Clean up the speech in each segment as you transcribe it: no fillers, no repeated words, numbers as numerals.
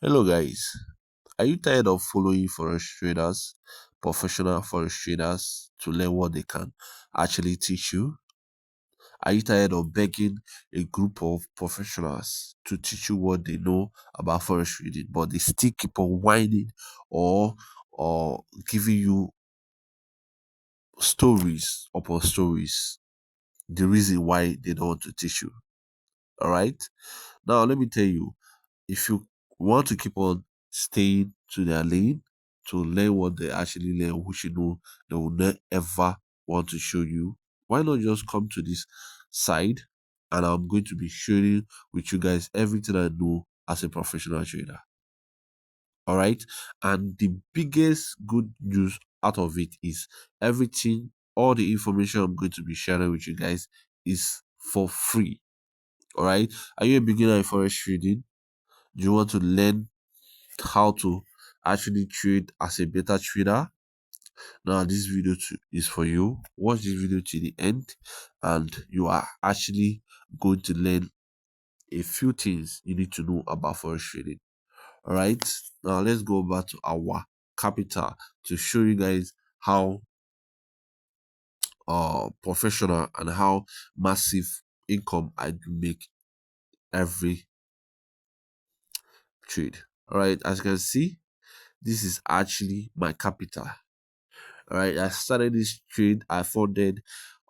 Hello guys, are you tired of following forex traders, professional forex traders to learn what they can actually teach you? Are you tired of begging a group of professionals to teach you what they know about forex trading, but they still keep on whining or or giving you stories upon stories? The reason why they don't want to teach you. All right. Now let me tell you, if you want to keep on staying to their lane to learn what they actually learn, which you know they will not ever want to show you, why not just come to this side and I'm going to be sharing with you guys everything I know as a professional trader. All right. And the biggest good news out of it is everything, all the information I'm going to be sharing with you guys is for free. All right. Are you a beginner in forex trading? Do you want to learn how to actually trade as a better trader? Now this video is for you. Watch this video to the end and you are actually going to learn a few things you need to know about forex trading. All right, now let's go back to our capital to show you guys how professional and how massive income I do make every trade. All right, as you can see, this is actually my capital. All right, I started this trade. I funded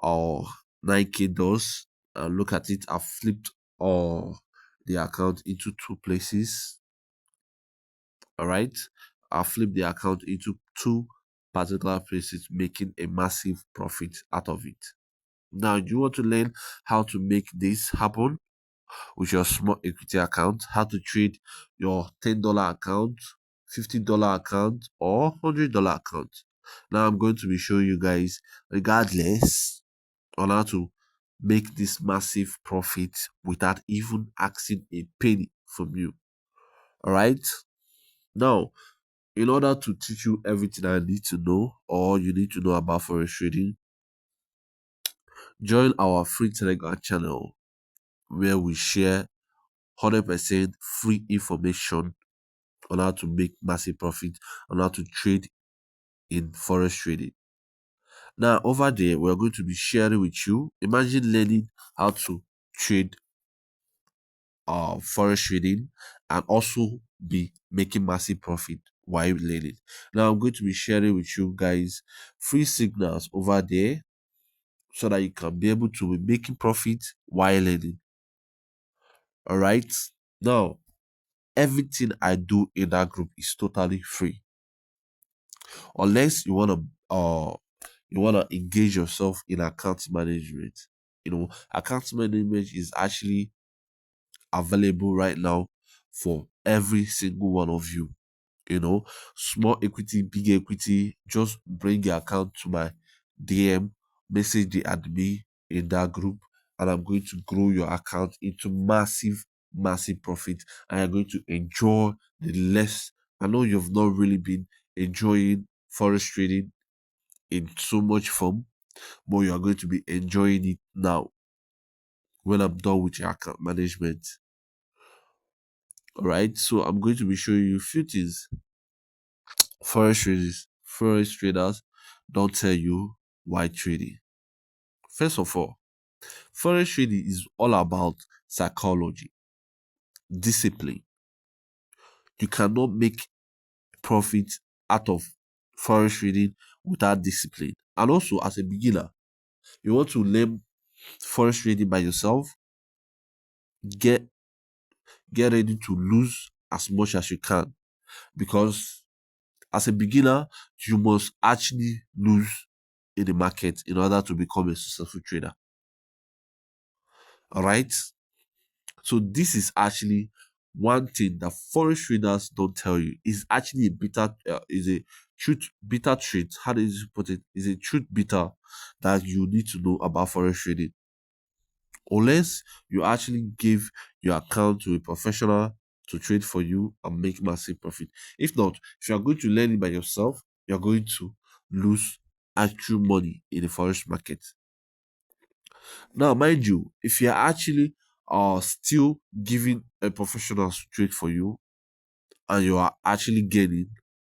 9k dollars. Look at it. I flipped the account into two places. All right, I flipped the account into two particular places, making a massive profit out of it. Now, you want to learn how to make this happen with your small equity account, how to trade your $10 account, $50 account, or $100 account. Now I'm going to be showing you guys, regardless, on how to make this massive profit without even asking a penny from you. All right. Now, in order to teach you everything I need to know, or you need to know about forex trading, join our free Telegram channel where we share 100% free information on how to make massive profit, on how to trade in forex trading. Now, over there, we're going to be sharing with you. Imagine learning how to trade forex trading and also be making massive profit while learning. Now, I'm going to be sharing with you guys free signals over there so that you can be able to be making profit while learning. All right. Now, everything I do in that group is totally free, unless you wanna engage yourself in account management. Account management is actually available right now for every single one of you. Small equity, big equity, just bring your account to my DM, message the admin in that group, and I'm going to grow your account into massive profit. And you're going to enjoy the less. I know you've not really been enjoying forex trading in so much fun, but you are going to be enjoying it now when I'm done with your account management. All right, so I'm going to be showing you a few things. Forex traders don't tell you why trading. First of all, forex trading is all about psychology, discipline. You cannot make profit out of forex trading without discipline. And also, as a beginner, you want to learn forex trading by yourself. Get get ready to lose as much as you can, because as a beginner, you must actually lose in the market in order to become a successful trader. All right. So this is actually one thing that forex traders don't tell you. Is actually a bitter, is a truth bitter trait. How do you put it? Is a truth bitter that you need to know about forex trading. Unless you actually give your account to a professional to trade for you and make massive profit. If not, if you are going to learn it by yourself, you're going to lose actual money in the forex market. Now, mind you, if you're actually still giving a professional to trade for you, and you are actually gaining,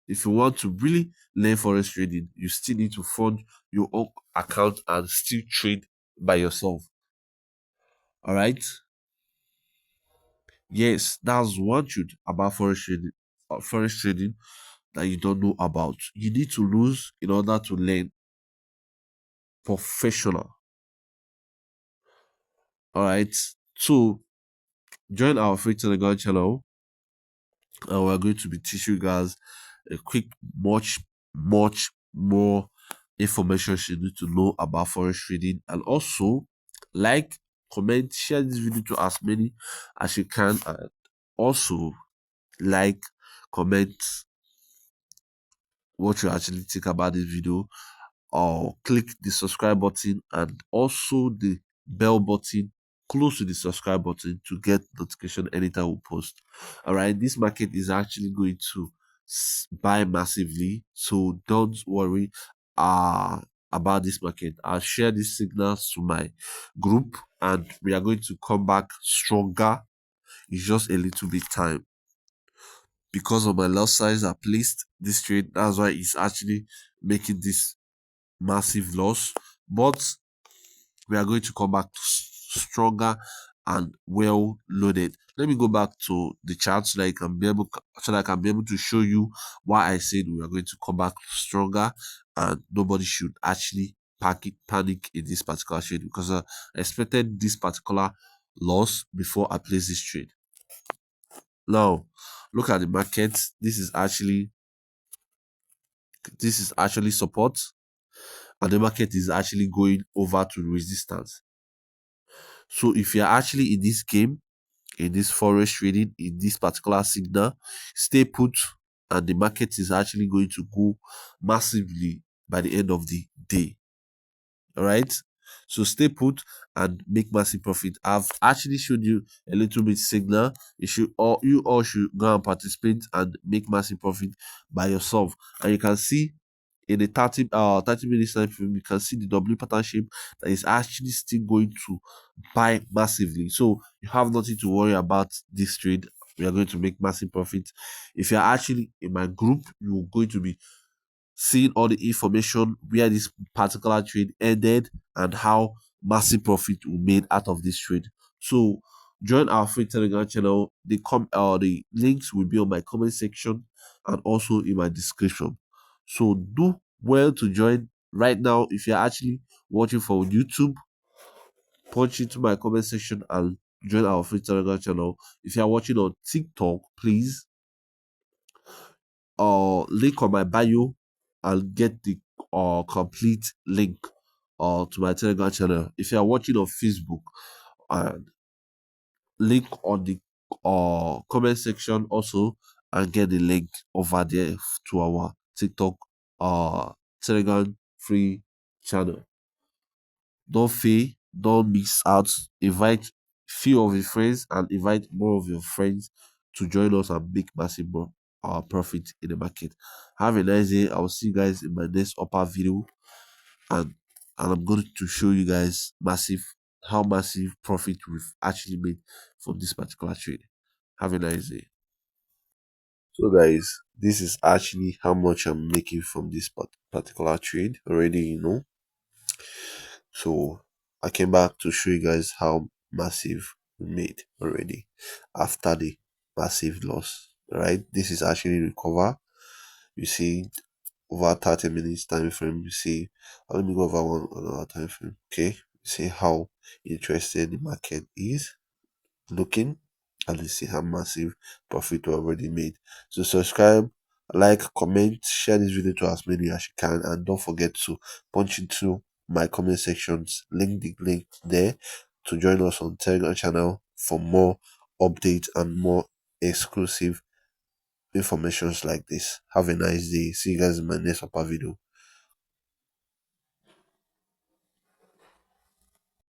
if you want to really learn forex trading, you still need to fund your own account and still trade by yourself. All right. Yes, that's one truth about forex trading that you don't know about. You need to lose in order to learn professional. All right. So join our free Telegram channel, and we're going to be teaching you guys a quick, much more information you need to know about forex trading. And also, like, comment, share this video to as many as you can, and also like, comment what you actually think about this video, or click the subscribe button and also the bell button close to the subscribe button to get notification anytime we post. All right, this market is actually going to buy massively, so don't worry about this market. I'll share these signals to my group, and we are going to come back stronger. It's just a little bit time because of my loss size. I placed this trade, that's why it's actually making this massive loss, but we are going to come back stronger and well loaded. Let me go back to the chart so that I can be able to show you why I said we are going to come back stronger, and nobody should actually panic in this particular trade, because I expected this particular loss before I place this trade. Now look at the market. This is actually support, and the market is actually going over to resistance. So if you're actually in this game, in this forex trading, in this particular signal, stay put, and the market is actually going to go massively by the end of the day. All right. So stay put and make massive profit. I've actually showed you a little bit signal. You all should go and participate and make massive profit by yourself. And you can see in the 30 minutes time frame, you can see the W pattern shape that is actually still going to buy massively. So you have nothing to worry about this trade. We are going to make massive profit. If you're actually in my group, you're going to be seeing all the information where this particular trade ended and how massive profit we made out of this trade. So join our free Telegram channel. The links will be on my comment section and also in my description. So do well to join right now. If you're actually watching from YouTube, punch into my comment section and join our free Telegram channel. If you're watching on TikTok, please link on my bio and get the complete link to my Telegram channel. If you are watching on Facebook, and link on the comment section also, and get the link over there to our TikTok Telegram free channel. Don't fail, don't miss out. Invite few of your friends and invite more of your friends to join us and make massive profit in the market. Have a nice day. I'll see you guys in my next upper video, and I'm going to show you guys how massive profit we've actually made from this particular trade. Have a nice day. So guys, this is actually how much I'm making from this particular trade already, So I came back to show you guys how massive we made already after the massive loss. Right, this is actually recover. You see, over 30 minutes time frame. You see, let me go over one another time frame. Okay, you see how interested the market is looking, and you see how massive profit we already made. So subscribe, like, comment, share this video to as many as you can, and don't forget to punch into my comment sections, the link there, to join us on Telegram channel for more updates and more exclusive informations like this. Have a nice day. See you guys in my next upper video.